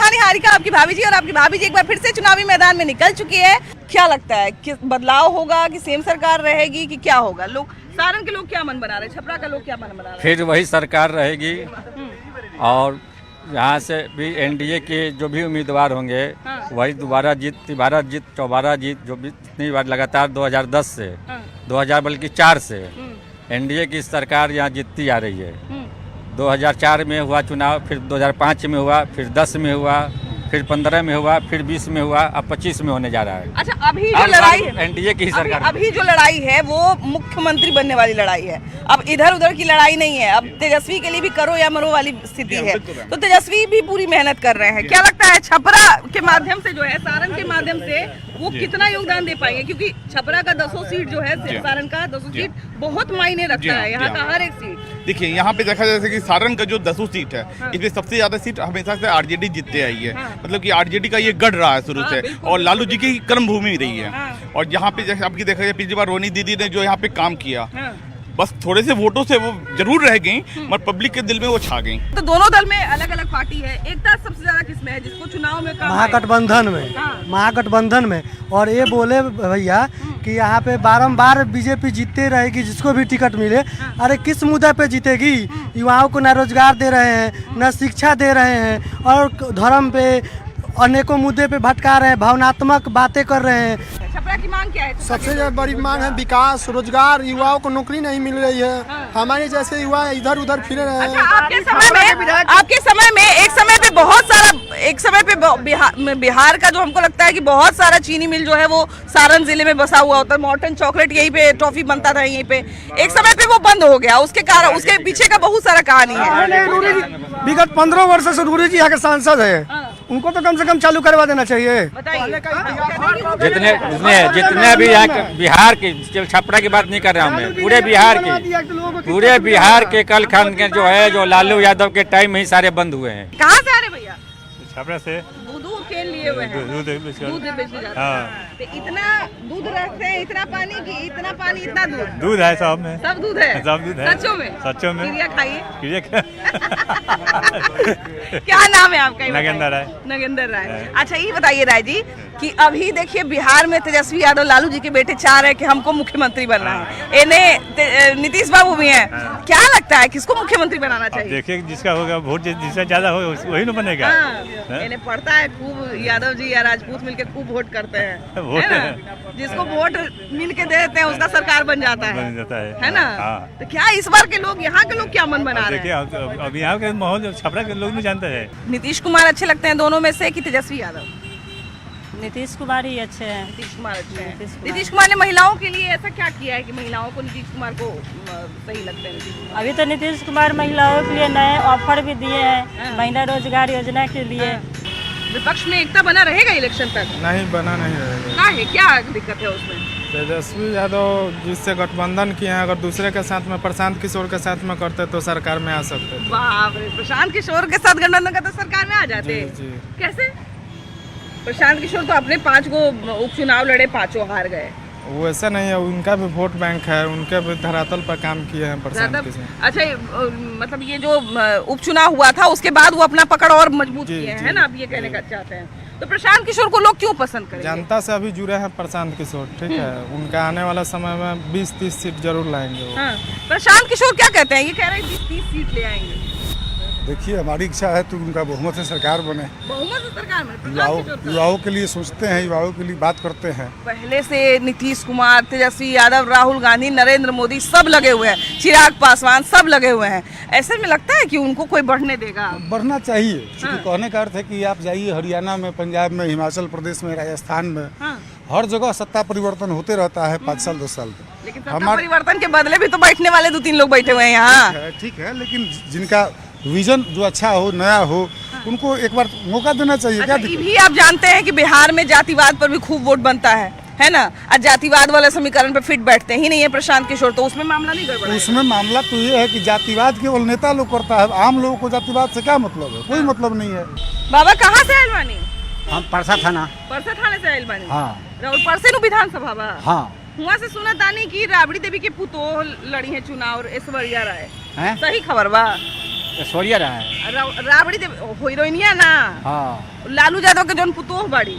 कहानी हारिका आपकी भाभी जी, और आपकी भाभी जी एक बार फिर से चुनावी मैदान में निकल चुकी है। क्या लगता है कि बदलाव होगा कि सेम सरकार रहेगी कि क्या होगा? लोग सारण के लोग क्या मन बना रहे हैं, छपरा का लोग क्या मन बना रहे हैं? फिर वही सरकार रहेगी और यहाँ से भी एनडीए के जो भी उम्मीदवार होंगे वही दोबारा जीत, तिबारा जीत, चौबारा जीत, जो भी इतनी बार लगातार 2010 से 2000 बल्कि 4 से एनडीए की सरकार यहाँ जीतती आ रही है। 2004 में हुआ चुनाव, फिर 2005 में हुआ, फिर 10 में हुआ, फिर 15 में हुआ, फिर 20 में हुआ, अब 25 में होने जा रहा है। अच्छा, अभी जो लड़ाई है एनडीए की सरकार, अभी जो लड़ाई है वो मुख्यमंत्री बनने वाली लड़ाई है। अब इधर उधर की लड़ाई नहीं है। अब तेजस्वी के लिए भी करो या मरो वाली स्थिति है। तो तेजस्वी भी पूरी मेहनत कर रहे हैं। क्या लगता है छपरा के माध्यम से जो है, सारण के माध्यम से वो कितना योगदान दे पाएंगे? क्योंकि छपरा का 10 सीट जो है, सारण का 10 सीट बहुत मायने रखता है। यहाँ का हर एक सीट, देखिए यहाँ पे देखा जाए कि सारण का जो 10 सीट है, इसमें सबसे ज्यादा सीट हमेशा से आरजेडी जीतते आई है। मतलब कि आरजेडी का ये गढ़ रहा है शुरू से, और लालू जी की कर्म भूमि रही है। और यहाँ पे जैसे आपकी देखा जाए, पिछली बार रोनी दीदी ने जो यहाँ पे काम किया, बस थोड़े से वोटों से वो जरूर रह गई, मगर पब्लिक के दिल में वो छा गई। तो दोनों दल में अलग अलग पार्टी है। एकता सबसे ज्यादा किसमें है, जिसको चुनाव में महागठबंधन में, महागठबंधन में। और ये बोले भैया कि यहाँ पे बारंबार बीजेपी जीतते रहेगी जिसको भी टिकट मिले। अरे किस मुद्दे पे जीतेगी? युवाओं को न रोजगार दे रहे हैं, न शिक्षा दे रहे हैं, और धर्म पे अनेकों मुद्दे पे भटका रहे हैं, भावनात्मक बातें कर रहे हैं। छपरा की मांग क्या है? सबसे बड़ी मांग है विकास, रोजगार। युवाओं को नौकरी नहीं मिल रही है। हमारे जैसे युवा इधर उधर फिर रहे हैं। अच्छा, आपके समय में एक समय पे बहुत सारा, एक समय पे बिहार का जो हमको लगता है कि बहुत सारा चीनी मिल जो है वो सारण जिले में बसा हुआ होता है। मॉर्टन चॉकलेट यहीं पे, टॉफी बनता था यहीं पे। एक समय पे वो बंद हो गया। उसके कारण, उसके पीछे का बहुत सारा कहानी है। विगत 15 वर्ष से रूरी जी यहाँ के सांसद है, उनको तो कम से कम चालू करवा देना चाहिए। जितने भी यहाँ बिहार के, छपरा की बात नहीं कर रहा हूँ मैं, पूरे बिहार के कल खान के जो है, जो लालू यादव के टाइम में ही सारे बंद हुए हैं। कहाँ से आ रहे भैया? छपरा से दूध के लिए हुए हैं। दूध बेचने जाते हैं। तो इतना दूध रखते हैं, इतना पानी की, इतना पानी, इतना दूध है सब में, सब दूध है, सब दूध है। सच्चों में क्रिया खाइए। क्रिया क्या नाम है आपका? नगेंद्र राय। अच्छा, ये बताइए राय जी कि अभी देखिए बिहार में तेजस्वी यादव लालू जी के बेटे चाह रहे हैं कि हमको मुख्यमंत्री बनना है। इन्हें नीतीश बाबू भी हैं। क्या लगता है किसको मुख्यमंत्री बनाना चाहिए? देखिए जिसका होगा वोट, जिसका ज्यादा हो वही ना बनेगा। इन्हें पड़ता है खूब, यादव जी या राजपूत मिलके खूब वोट करते हैं, है ना? जिसको वोट मिलके देते हैं उसका सरकार बन जाता है ना? तो क्या इस बार के लोग, यहाँ के लोग क्या मन बना रहे हैं? देखिए अब यहाँ के माहौल छपरा के लोग नहीं जानते हैं। नीतीश कुमार अच्छे लगते हैं दोनों में से कि तेजस्वी यादव? नीतीश कुमार ही अच्छे हैं। नीतीश कुमार अच्छे हैं। नीतीश कुमार ने महिलाओं के लिए ऐसा क्या किया है कि महिलाओं को नीतीश कुमार को सही लगते हैं? अभी तो नीतीश कुमार महिलाओं के लिए नए ऑफर भी दिए हैं, महिला रोजगार योजना के लिए। विपक्ष में एकता बना रहेगा इलेक्शन तक? नहीं, बना नहीं रहेगा। क्या दिक्कत है उसमें? तेजस्वी यादव जिससे गठबंधन किए हैं, अगर दूसरे के साथ में, प्रशांत किशोर के साथ में करते तो सरकार में आ सकते थे। बाप रे, प्रशांत किशोर के साथ गठबंधन करते तो सरकार में आ जाते। कैसे? प्रशांत किशोर तो अपने 5 गो उपचुनाव लड़े, 5 हार गए। वो ऐसा नहीं है, उनका भी वोट बैंक है, उनके भी धरातल पर काम किए हैं प्रशांत किशोर। अच्छा, मतलब ये जो उपचुनाव हुआ था उसके बाद वो अपना पकड़ और मजबूत किए हैं, है ना? आप ये कहने का चाहते हैं। तो प्रशांत किशोर को लोग क्यों पसंद करेंगे? जनता से अभी जुड़े हैं प्रशांत किशोर, ठीक है। उनका आने वाला समय में 20-30 सीट जरूर लाएंगे वो। प्रशांत किशोर क्या कहते हैं? ये कह रहे हैं 20-30 सीट ले आएंगे। देखिए, हमारी इच्छा है तो उनका बहुमत से सरकार बने। बहुमत से सरकार में युवाओं के लिए सोचते हैं, युवाओं के लिए बात करते हैं। पहले से नीतीश कुमार, तेजस्वी यादव, राहुल गांधी, नरेंद्र मोदी सब लगे हुए हैं, चिराग पासवान सब लगे हुए हैं। ऐसे में लगता है कि उनको कोई बढ़ने देगा? बढ़ना चाहिए। कहने का अर्थ है कि आप जाइए हरियाणा में, पंजाब में, हिमाचल प्रदेश में, राजस्थान में, हर जगह सत्ता परिवर्तन होते रहता है 5 साल 2 साल पे। लेकिन सत्ता परिवर्तन के बदले भी तो बैठने वाले 2-3 लोग बैठे हुए हैं यहाँ। ठीक है, लेकिन जिनका विजन जो अच्छा हो, नया हो, उनको एक बार मौका देना चाहिए। अच्छा, ये भी आप जानते हैं कि बिहार में जातिवाद पर भी खूब वोट बनता है ना? आज जातिवाद वाले समीकरण पे फिट बैठते ही नहीं है प्रशांत किशोर, तो उसमें मामला नहीं गड़बड़ है? उसमें मामला तो ये है कि जातिवाद केवल नेता लोग करता है, आम लोगों को जातिवाद से क्या मतलब है? कोई मतलब नहीं है। बाबा कहाँ से आयल बानी? हम परसा थाना से आयल बानी। हाँ। परसे नु विधानसभा बा। हाँ। हुआ से सुना तानी की राबड़ी देवी के पुतो लड़ी है चुनाव और ऐश्वर्या राय, सही खबर बा? ऐश्वर्या राय है। राबड़ी हीरोइनिया ना हाँ, लालू यादव के जौन पुतोह बड़ी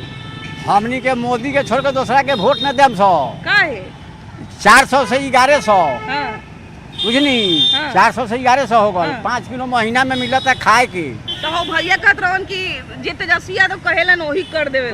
हमनी के मोदी के छोड़ के दूसरा के वोट न देम 100 काहे 400 से 1100 हाँ बुझनी हाँ। 400 से 1100 हो गल हाँ। 5 किलो महीना में मिलता है खाए की। तो हो भैया कहत रहन कि जे तेजस्वी यादव कहेलन वही कर देवे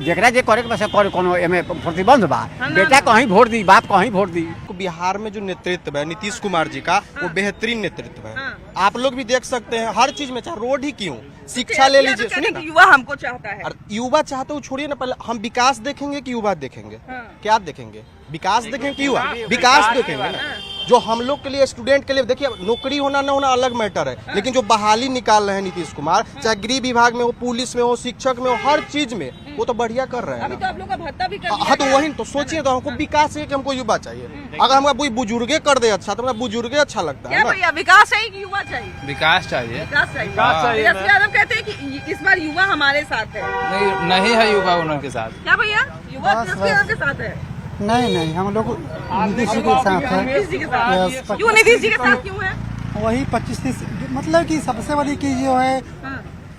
जेकरा जे करे के बस करे कोनो एमे प्रतिबंध बा। हाँ ना। बेटा कहीं वोट दी, बाप कहीं वोट दी। बिहार में जो नेतृत्व है नीतीश कुमार जी का वो बेहतरीन नेतृत्व है। हाँ। आप लोग भी देख सकते हैं हर चीज में, चाहे रोड ही क्यों, शिक्षा ले लीजिए। सुनिए ना, युवा हमको चाहता है। और युवा चाहते हो छोड़िए ना, पहले हम विकास देखेंगे कि युवा देखेंगे? हाँ। क्या देखेंगे? विकास देखेंगे कि युवा? विकास देखेंगे ना। जो हम लोग के लिए, स्टूडेंट के लिए, देखिए नौकरी होना ना होना अलग मैटर है, लेकिन जो बहाली निकाल रहे हैं नीतीश कुमार, चाहे गृह विभाग में हो, पुलिस में हो, शिक्षक में हो, हर चीज में वो तो बढ़िया कर रहे हैं अभी तो ना। आप लोग का भत्ता भी कर दिया हाँ तो गया वही तो सोचिए, तो हमको विकास है कि हमको युवा चाहिए। अगर हमको कोई बुजुर्गे कर दे अच्छा, तो हमें बुजुर्गे अच्छा लगता है क्या ना। भैया विकास चाहिए कि युवा चाहिए? विकास चाहिए। विकास चाहिए। तेजस्वी यादव कहते हैं कि इस बार युवा हमारे साथ है। नहीं है युवा उनके साथ। क्या भैया युवा तेजस्वी यादव के साथ है? नहीं, हम लोग नीतीश जी के साथ है। नीतीश जी के साथ Yes, क्यों नीतीश जी के साथ क्यों है? वही 25-30 मतलब कि सबसे बड़ी की जो है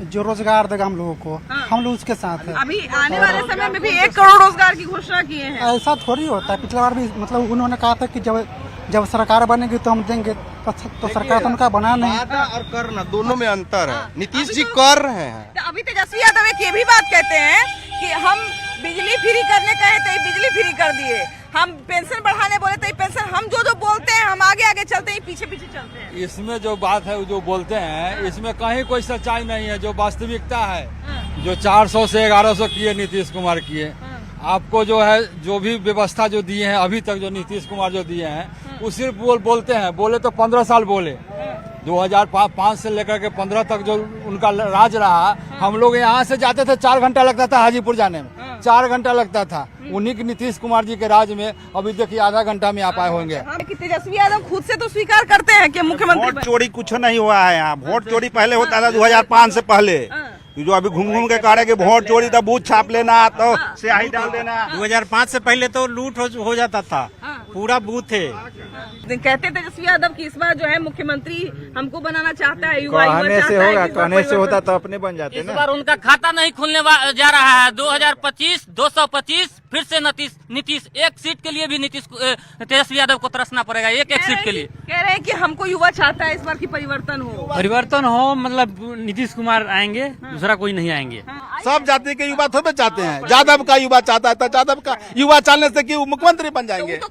जो रोजगार देगा हम लोगों को, हम लोग उसके साथ है। अभी आने वाले समय में भी 1 करोड़ रोजगार की घोषणा किए हैं। ऐसा थोड़ी होता है, पिछला बार भी मतलब उन्होंने कहा था कि जब सरकार बनेगी तो हम देंगे, तो सरकार तो उनका बना नहीं। वादा और करना दोनों में अंतर है। नीतीश जी कर रहे हैं। तो अभी तेजस्वी यादव एक ये भी बात कहते हैं कि हम बिजली फ्री करने कहे तो बिजली फ्री कर दिए, हम पेंशन बढ़ाने बोले तो पेंशन, हम जो बोलते हैं हम आगे आगे चलते हैं, पीछे पीछे चलते हैं। इसमें जो बात है जो बोलते हैं इसमें कहीं कोई सच्चाई नहीं है। जो वास्तविकता है, जो 400 से 1100 किए नीतीश कुमार किए, आपको जो है जो भी व्यवस्था जो दिए हैं अभी तक, जो नीतीश कुमार जो दिए हैं वो सिर्फ बोलते हैं। बोले तो 15 साल बोले, 2005 से लेकर के 15 तक जो उनका राज रहा, हम लोग यहाँ से जाते थे 4 घंटा लगता था हाजीपुर जाने में, 4 घंटा लगता था। उन्हीं के नीतीश कुमार जी के राज में अभी देखिए आधा घंटा में आप आए होंगे। तेजस्वी यादव खुद से तो स्वीकार करते हैं कि मुख्यमंत्री वोट चोरी कुछ नहीं हुआ है यहाँ। वोट चोरी पहले होता था 2005 से पहले। जो अभी घूम घूम के कह रहे कि वोट चोरी था, बूथ छाप लेना तो स्याही डाल देना। 2005 से पहले तो लूट हो जाता था, पूरा बूथ है। कहते तेजस्वी यादव की इस बार जो है मुख्यमंत्री हमको बनाना चाहता है। कहने से होगा, कहने से होता तो अपने बन जाते इस ना। बार उनका खाता नहीं खुलने जा रहा है। 2025 225 फिर से नीतीश एक सीट के लिए भी तेजस्वी यादव को तरसना पड़ेगा, एक सीट के लिए। कह रहे हैं कि हमको युवा चाहता है इस बार की परिवर्तन हो, मतलब नीतीश कुमार आएंगे, दूसरा कोई नहीं आएंगे। सब जाति के युवा थोड़े चाहते हैं। यादव का युवा चाहता है, तो यादव का युवा चाहने से कि वो मुख्यमंत्री बन जाएंगे। तो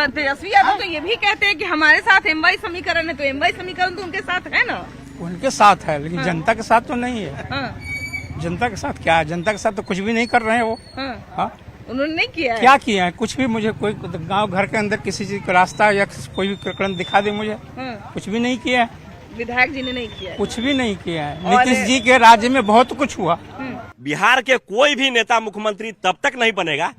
तेजस्वी यादव तो ये भी कहते हैं कि हमारे साथ एमवाई समीकरण है, तो एमवाई समीकरण तो उनके साथ है ना। उनके साथ है, लेकिन जनता के साथ तो नहीं है। जनता के साथ क्या है? जनता के साथ तो कुछ भी नहीं कर रहे हैं वो। हाँ, उन्होंने नहीं किया है। क्या किया है? कुछ भी मुझे कोई गांव घर के अंदर किसी चीज का रास्ता या कोई भी प्रकरण दिखा दे मुझे। कुछ भी नहीं किया है। विधायक जी ने नहीं किया है। कुछ भी नहीं किया है। नीतीश जी के राज्य में बहुत कुछ हुआ। बिहार के कोई भी नेता मुख्यमंत्री तब तक नहीं बनेगा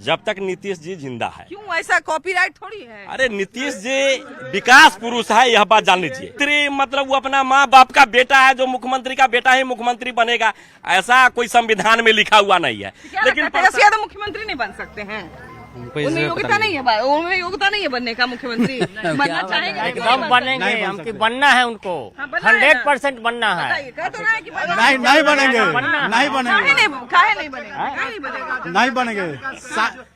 जब तक नीतीश जी जिंदा है। क्यों? ऐसा कॉपीराइट थोड़ी है। अरे नीतीश जी विकास पुरुष है, यह बात जान लीजिए। मतलब वो अपना माँ बाप का बेटा है, जो मुख्यमंत्री का बेटा ही मुख्यमंत्री बनेगा, ऐसा कोई संविधान में लिखा हुआ नहीं है। लेकिन तेजस्वी यादव मुख्यमंत्री नहीं बन सकते हैं? उनमें योग्यता नहीं है, उनमें योग्यता नहीं है बनने का मुख्यमंत्री। बनना चाहेंगे? एकदम बनेंगे, हमको बनना है, उनको 100% बनना है। नहीं बनेंगे, नहीं बनेंगे,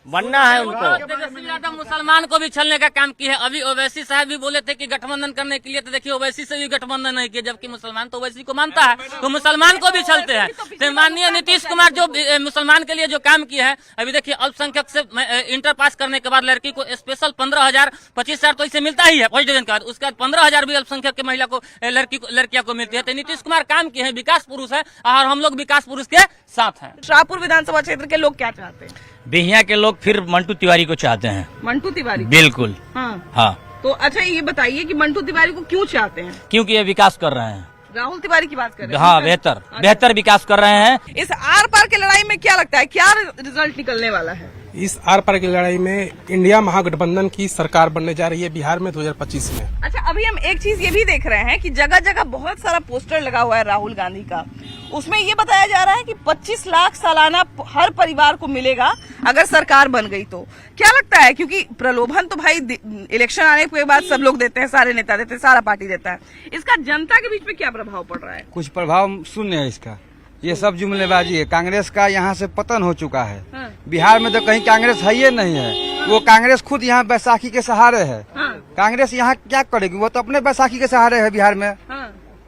बनना है उनको। तेजस्वी यादव मुसलमान को भी छलने का काम किया है। अभी ओवैसी साहब भी बोले थे कि गठबंधन करने के लिए, तो देखिए ओवैसी से भी गठबंधन नहीं किया, जबकि मुसलमान तो ओवैसी को मानता है, तो मुसलमान को भी छलते हैं। तो माननीय नीतीश कुमार जो मुसलमान के लिए जो काम किया है, अभी देखिए अल्पसंख्यक से इंटर पास करने के बाद लड़की को स्पेशल 15,000 25,000 तो इसे मिलता ही है फर्स्ट डिवीजन के बाद। उसके बाद 15,000 भी अल्पसंख्यक के महिला को लड़कियों को मिलती है। तो नीतीश कुमार काम किए हैं, विकास पुरुष है, और हम लोग विकास पुरुष के साथ हैं। शाहपुर विधानसभा क्षेत्र के लोग क्या चाहते हैं? बिहिया के लोग फिर मंटू तिवारी को चाहते हैं। मंटू तिवारी? बिल्कुल। हाँ। तो अच्छा ये बताइए कि मंटू तिवारी को क्यों चाहते हैं? क्योंकि ये विकास कर रहे हैं। राहुल तिवारी की बात कर रहे हैं? हाँ, बेहतर विकास कर रहे हैं। इस आर पार की लड़ाई में क्या लगता है, क्या रिजल्ट निकलने वाला है? इस आर पार की लड़ाई में इंडिया महागठबंधन की सरकार बनने जा रही है बिहार में 2025 में। अच्छा, अभी हम एक चीज ये भी देख रहे हैं कि जगह जगह बहुत सारा पोस्टर लगा हुआ है राहुल गांधी का। उसमें ये बताया जा रहा है कि 25 लाख सालाना हर परिवार को मिलेगा अगर सरकार बन गई तो। क्या लगता है, क्योंकि प्रलोभन तो भाई इलेक्शन आने के बाद सब लोग देते हैं, सारे नेता देते हैं, सारा पार्टी देता है, इसका जनता के बीच में क्या प्रभाव पड़ रहा है? कुछ प्रभाव शून्य है इसका, ये सब जुमलेबाजी है। कांग्रेस का यहाँ से पतन हो चुका है। बिहार में तो कहीं कांग्रेस है ही नहीं है। वो कांग्रेस खुद यहाँ बैसाखी के सहारे है। कांग्रेस यहाँ क्या करेगी, वो तो अपने बैसाखी के सहारे है बिहार में।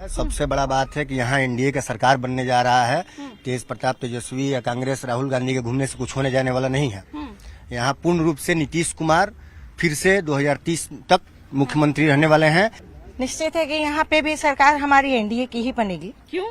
सबसे बड़ा बात है कि यहाँ एनडीए का सरकार बनने जा रहा है। तेज प्रताप तेजस्वी या कांग्रेस राहुल गांधी के घूमने से कुछ होने जाने वाला नहीं है। यहाँ पूर्ण रूप से नीतीश कुमार फिर से 2030 तक मुख्यमंत्री रहने वाले हैं। निश्चित है कि यहाँ पे भी सरकार हमारी एनडीए की ही बनेगी। क्यों?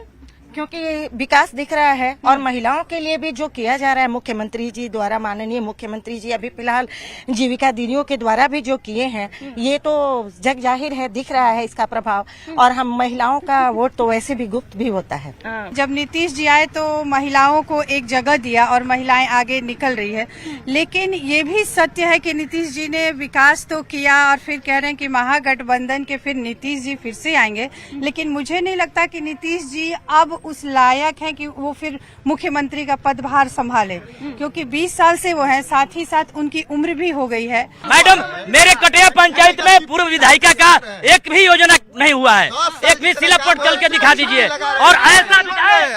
क्योंकि विकास दिख रहा है और महिलाओं के लिए भी जो किया जा रहा है मुख्यमंत्री जी द्वारा, माननीय मुख्यमंत्री जी अभी फिलहाल जीविका दीदियों के द्वारा भी जो किए हैं, ये तो जग जाहिर है, दिख रहा है इसका प्रभाव। और हम महिलाओं का वोट तो वैसे भी गुप्त भी होता है। जब नीतीश जी आए तो महिलाओं को एक जगह दिया और महिलाएं आगे निकल रही है। लेकिन ये भी सत्य है कि नीतीश जी ने विकास तो किया और फिर कह रहे हैं कि महागठबंधन के फिर नीतीश जी फिर से आएंगे। लेकिन मुझे नहीं लगता कि नीतीश जी अब उस लायक है कि वो फिर मुख्यमंत्री का पदभार संभाले, क्योंकि 20 साल से वो हैं, साथ ही साथ उनकी उम्र भी हो गई है। मैडम, मेरे कटिया पंचायत में पूर्व विधायिका का एक भी योजना नहीं हुआ है। एक भी शिलापट चल के दिखा दीजिए। और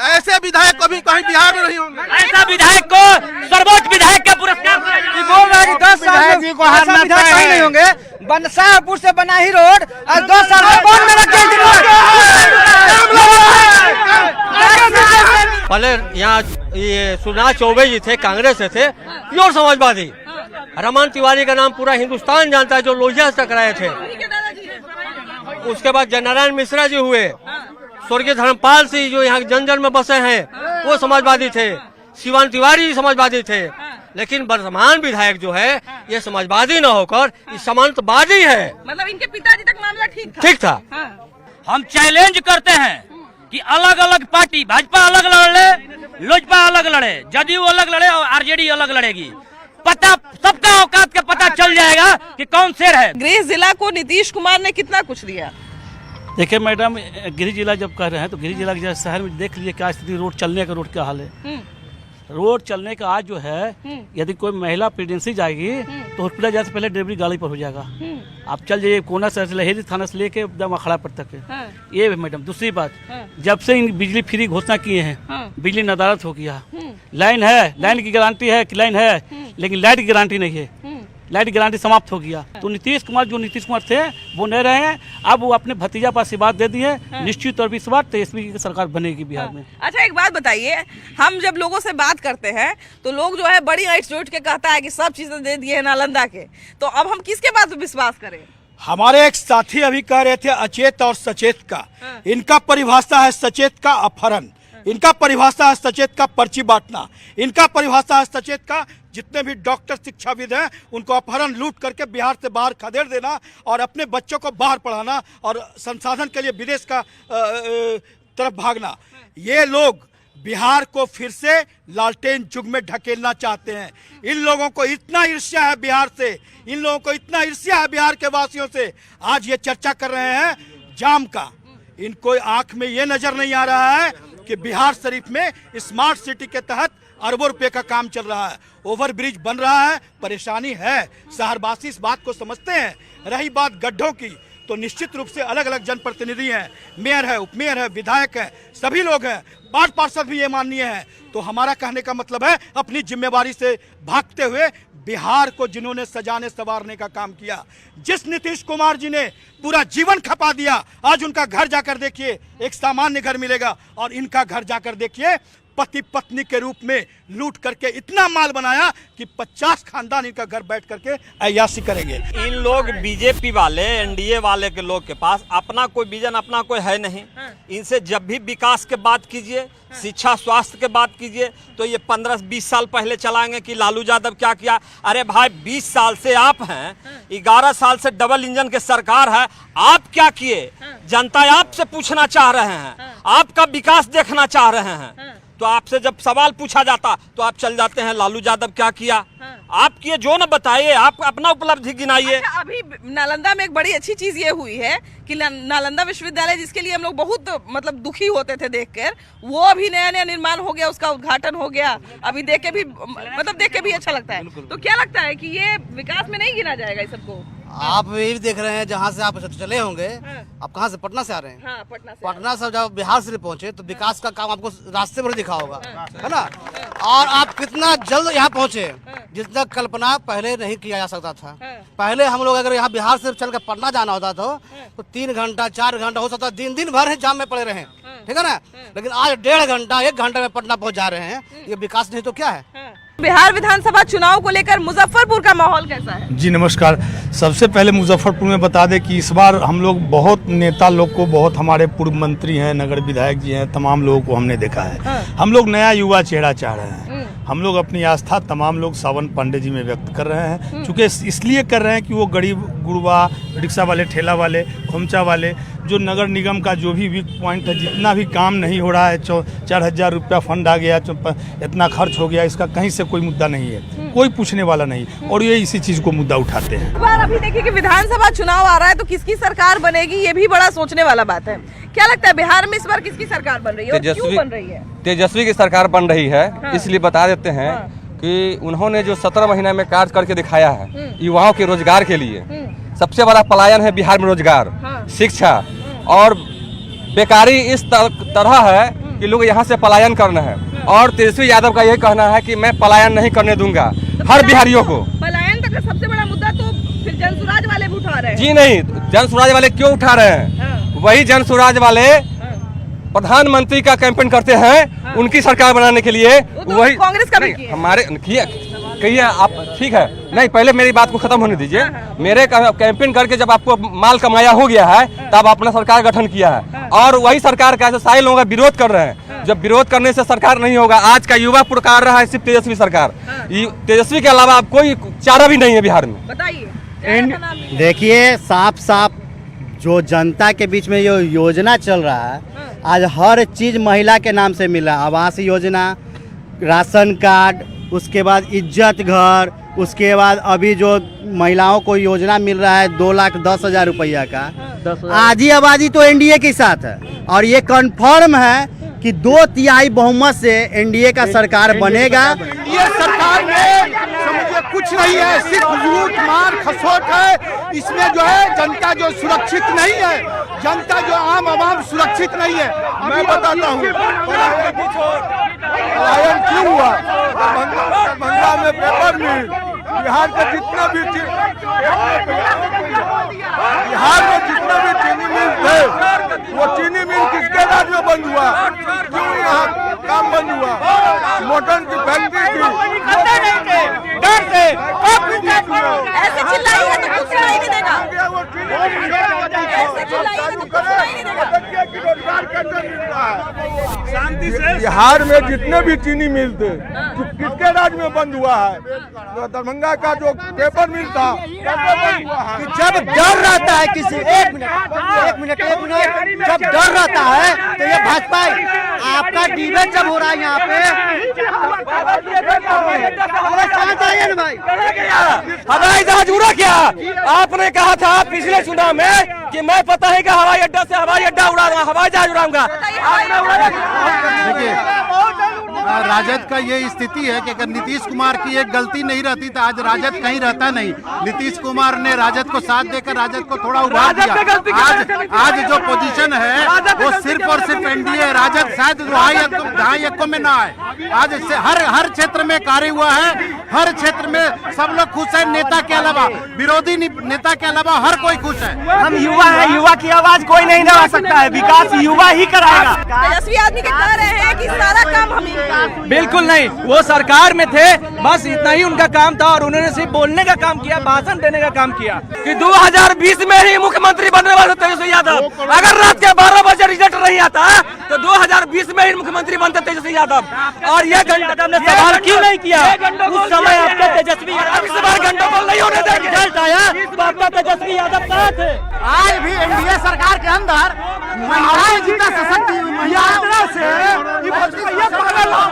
ऐसे विधायक कभी कहीं बिहार में नहीं होंगे। ऐसा विधायक को सर्वोच्च विधायक का पुरस्कार बोल रहा है कि 10 साल में कहीं नहीं होंगे। शाहपुर से बनाही रोड और 2 साल में कौन मेरा पहले यहाँ ये सुरनाथ चौबे जी थे, कांग्रेस से थे, प्योर समाजवादी। रमन तिवारी का नाम पूरा हिंदुस्तान जानता है, जो लोहिया से टकराए थे। उसके बाद जयनारायण मिश्रा जी हुए, स्वर्गीय धर्मपाल सिंह जो यहाँ जन जन में बसे हैं, वो समाजवादी थे। शिवान तिवारी जी समाजवादी थे। लेकिन वर्तमान विधायक जो है ये समाजवादी न होकर ये सामंतवादी है। मतलब इनके पिताजी तक मामला ठीक था। हम चैलेंज करते हैं कि अलग अलग पार्टी, भाजपा अलग लड़े, लोजपा अलग लड़े, जदयू अलग लड़े और आरजेडी अलग लड़ेगी। पता सबका औकात का पता चल जाएगा कि कौन शेर है। गृह जिला को नीतीश कुमार ने कितना कुछ दिया। देखिए मैडम, गृह जिला जब कह रहे हैं तो गृह जिला के शहर में देख लीजिए क्या स्थिति, रोड चलने का, रोड क्या हाल है। रोड चलने का आज जो है, यदि कोई महिला प्रेगनेंसी जाएगी तो हॉस्पिटल जाने से पहले डिलीवरी गाड़ी पर हो जाएगा। आप चल जाइए कोना से लहेरी थाना से लेके एकदम अखड़ा पर तक है। ये मैडम दूसरी बात, जब से इन बिजली फ्री घोषणा किए हैं, बिजली नदारत हो गया। लाइन है, लाइन की गारंटी है कि लाइन है, लेकिन लाइट की गारंटी नहीं है। लाइट की गारंटी समाप्त हो गया। तो नीतीश कुमार जो नीतीश कुमार थे वो नहीं रहे हैं। अब वो अपने भतीजा पर आशीर्वाद दे दिए। निश्चित और विश्वास तेजस्वी की सरकार बनेगी बिहार में। अच्छा, एक बात बताइए, हम जब लोगों से बात करते हैं तो लोग जो है बड़ी आइट जोड़ के कहता है कि सब चीजें दे दिए नालंदा के, तो अब हम किसके बात पे विश्वास करें? हमारे एक साथी अभी कह रहे थे अचेत और सचेत का। इनका परिभाषा है सचेत का अपहरण, इनका परिभाषा है सचेत का पर्ची बांटना, इनका परिभाषा है सचेत का जितने भी डॉक्टर शिक्षाविद हैं उनको अपहरण लूट करके बिहार से बाहर खदेड़ देना और अपने बच्चों को बाहर पढ़ाना और संसाधन के लिए विदेश का तरफ भागना। ये लोग बिहार को फिर से लालटेन युग में ढकेलना चाहते हैं। इन लोगों को इतना ईर्ष्या है बिहार से, इन लोगों को इतना ईर्ष्या है बिहार के वासियों से। आज ये चर्चा कर रहे हैं जाम का। इनको आंख में ये नजर नहीं आ रहा है कि बिहार शरीफ में स्मार्ट सिटी के तहत अरबों रुपए का काम चल रहा है, ओवर ब्रिज बन रहा है, परेशानी है, शहरवासी इस बात को समझते हैं। रही बात गड्ढों की, तो निश्चित रूप से अलग अलग जनप्रतिनिधि हैं, मेयर है, उपमेयर है, विधायक है, सभी लोग हैं, वार्ड पार्षद भी ये माननीय है। तो हमारा कहने का मतलब है अपनी जिम्मेवारी से भागते हुए बिहार को जिन्होंने सजाने संवारने का काम किया, जिस नीतीश कुमार जी ने पूरा जीवन खपा दिया, आज उनका घर जाकर देखिए एक सामान्य घर मिलेगा और इनका घर जाकर देखिए पति पत्नी के रूप में लूट करके इतना माल बनाया कि 50 खानदान इनका घर बैठ करके अय्याशी करेंगे। इन लोग बीजेपी वाले, एनडीए वाले के लोग के पास अपना कोई विजन, अपना कोई है नहीं। इनसे जब भी विकास के बात कीजिए, शिक्षा स्वास्थ्य के बात कीजिए, तो ये 15-20 साल पहले चलाएंगे कि लालू यादव क्या किया। अरे भाई 20 साल से आप हैं, 11 साल से डबल इंजन के सरकार है, आप क्या किए? जनता आपसे पूछना चाह रहे हैं, आपका विकास देखना चाह रहे हैं। तो आपसे जब सवाल पूछा जाता तो आप चल जाते हैं लालू यादव क्या किया। आप किए जो न बताइए, आप अपना उपलब्धि गिनाइए। अच्छा, अभी नालंदा में एक बड़ी अच्छी चीज ये हुई है कि नालंदा विश्वविद्यालय, जिसके लिए हम लोग बहुत मतलब दुखी होते थे देखकर, वो अभी नया नया निर्माण हो गया, उसका उद्घाटन हो गया। अभी देख के भी अच्छा लगता है। तो क्या लगता है कि ये विकास में नहीं गिना जाएगा इस सबको? आप ये भी देख रहे हैं, जहाँ से आप चले होंगे, आप कहाँ से, पटना से आ रहे हैं? हाँ, पटना से जब बिहार से पहुंचे तो विकास का काम आपको रास्ते पर दिखा होगा, है ना। और आप कितना जल्द यहाँ पहुंचे, जितना कल्पना पहले नहीं किया जा सकता था। पहले हम लोग अगर यहाँ बिहार से चल कर पटना जाना होता था तो 3 घंटा 4 घंटा हो सकता, दिन भर जाम में पड़े रहे, ठीक है ना। लेकिन आज 1.5 घंटा 1 घंटे में पटना पहुँच जा रहे हैं। ये विकास नहीं तो क्या है। बिहार विधानसभा चुनाव को लेकर मुजफ्फरपुर का माहौल कैसा है? जी नमस्कार। सबसे पहले मुजफ्फरपुर में बता दें कि इस बार हम लोग बहुत नेता लोग को, बहुत हमारे पूर्व मंत्री हैं, नगर विधायक जी हैं, तमाम लोगों को हमने देखा है। हम लोग नया युवा चेहरा चाह रहे हैं। हम लोग अपनी आस्था तमाम लोग सावन पांडे जी में व्यक्त कर रहे हैं, चूँकि इसलिए कर रहे हैं कि वो गरीब गुरबा, रिक्शा वाले, ठेला वाले, खोमचा वाले, जो नगर निगम का जो भी वीक पॉइंट है, जितना भी काम नहीं हो रहा है, 4,000 रुपया फंड आ गया, इतना खर्च हो गया, इसका कहीं से कोई मुद्दा नहीं है, कोई पूछने वाला नहीं, और ये इसी चीज़ को मुद्दा उठाते हैं। बार अभी देखिए कि विधानसभा चुनाव आ रहा है, तो किसकी सरकार बनेगी, ये भी बड़ा सोचने वाला बात है। क्या लगता है बिहार में इस बार किसकी सरकार बन रही है और क्यों बन रही है? तेजस्वी की सरकार बन रही है। इसलिए बता देते हैं कि उन्होंने जो 17 महीना में कार्य करके दिखाया है युवाओं के रोजगार के लिए। सबसे बड़ा पलायन है बिहार में रोजगार, शिक्षा और बेकारी इस तरह है कि लोग यहाँ से पलायन करना है। और तेजस्वी यादव का यही कहना है कि मैं पलायन नहीं करने दूंगा हर बिहारियों को। पलायन तक सबसे बड़ा मुद्दा तो फिर जनसुराज वाले भी उठा रहे हैं। जी नहीं, जनसुराज वाले क्यों उठा रहे हैं? वही जनसुराज वाले प्रधानमंत्री का कैंपेन करते हैं उनकी सरकार बनाने के लिए। वही कांग्रेस का भी किया। हमारे कहिए आप, ठीक है, नहीं पहले मेरी बात को खत्म होने दीजिए। मेरे कैंपेन करके जब आपको माल कमाया हो गया है तब अपना सरकार गठन किया है, और वही सरकार का सारे लोगों का विरोध कर रहे हैं। जब विरोध करने से सरकार नहीं होगा। आज का युवा पुकार रहा है सिर्फ तेजस्वी सरकार। तेजस्वी के अलावा अब कोई चारा भी नहीं है बिहार में। बताइए। देखिए, साफ साफ जो जनता के बीच में ये योजना चल रहा है, आज हर चीज महिला के नाम से मिला। आवास योजना, राशन कार्ड, उसके बाद इज्जत घर, उसके बाद अभी जो महिलाओं को योजना मिल रहा है 2,10,000 रुपया का। आधी आबादी तो एनडीए के साथ है, और ये कंफर्म है कि 2/3 बहुमत से एनडीए का सरकार बनेगा। ये सरकार में समझिए कुछ नहीं है, सिर्फ लूट मार खसोट है। इसमें जो है जनता जो सुरक्षित नहीं है, जनता जो आम आवाम सुरक्षित नहीं है। मैं बताता हूँ पलायन क्यों हुआ। दरभंगा में पेपर मिल, बिहार में जितना भी चीनी मिल थे, वो चीनी मिल किसके राज में बंद हुआ? क्यों यहाँ काम बंद हुआ? मोटन की फैक्ट्री थी, डर से ऐसे चिल्लाइए तो कुछ सुनाई नहीं देगा। ऐसे चिल्लाइए तो कुछ सुनाई नहीं देगा। बिहार में जितने भी चीनी मिल थे किसके राज में बंद हुआ है? दरभंगा का जो पेपर मिल था बंद हुआ है। जब डर रहता है किसी, एक मिनट, जब डर रहता है तो ये भाजपा, आपका डिबेट जब हो रहा है यहाँ पे, हवाई जहाज उड़ा क्या? आपने कहा था पिछले चुनाव में कि मैं पता है कि हवाई अड्डा से हवाई अड्डा उड़ाऊंगा, हवाई जहाज उड़ाऊंगा। राजद का ये स्थिति है कि अगर नीतीश कुमार की एक गलती नहीं रहती तो आज राजद कहीं रहता नहीं। नीतीश कुमार ने राजद को साथ देकर राजद को थोड़ा उभार दिया। आज जो पोजीशन है वो सिर्फ और सिर्फ एनडीए, राजद शायद 2.5 में ना आए। आज इससे हर क्षेत्र में कार्य हुआ है, हर क्षेत्र में सब लोग खुश है। नेता के अलावा, विरोधी नेता के अलावा हर कोई खुश है। हम युवा है, युवा की आवाज कोई नहीं दबा सकता है। विकास युवा ही कराएगा। तेजस्वी आदमी के कह रहे हैं कि सारा काम हम ही। बिल्कुल नहीं, वो सरकार में थे, बस इतना ही उनका काम था, और उन्होंने सिर्फ बोलने का काम किया, भाषण देने का काम किया। कि 2020 में ही मुख्यमंत्री बनने वाले तेजस्वी यादव। अगर रात के 12 बजे रिजल्ट नहीं आता तो 2020 में ही मुख्यमंत्री बनते तेजस्वी यादव। और ये घंटा ने सवाल क्यों नहीं किया उस समय? आपका तेजस्वी यादव इस बार घंटों नहीं होने देंगे। रिजल्ट आया तो आपका तेजस्वी यादव कहाँ थे? आज भी एनडीए सरकार के अंदर महिलाएं जितना सशक्त, से है, ये भोजपुरिया पागल है।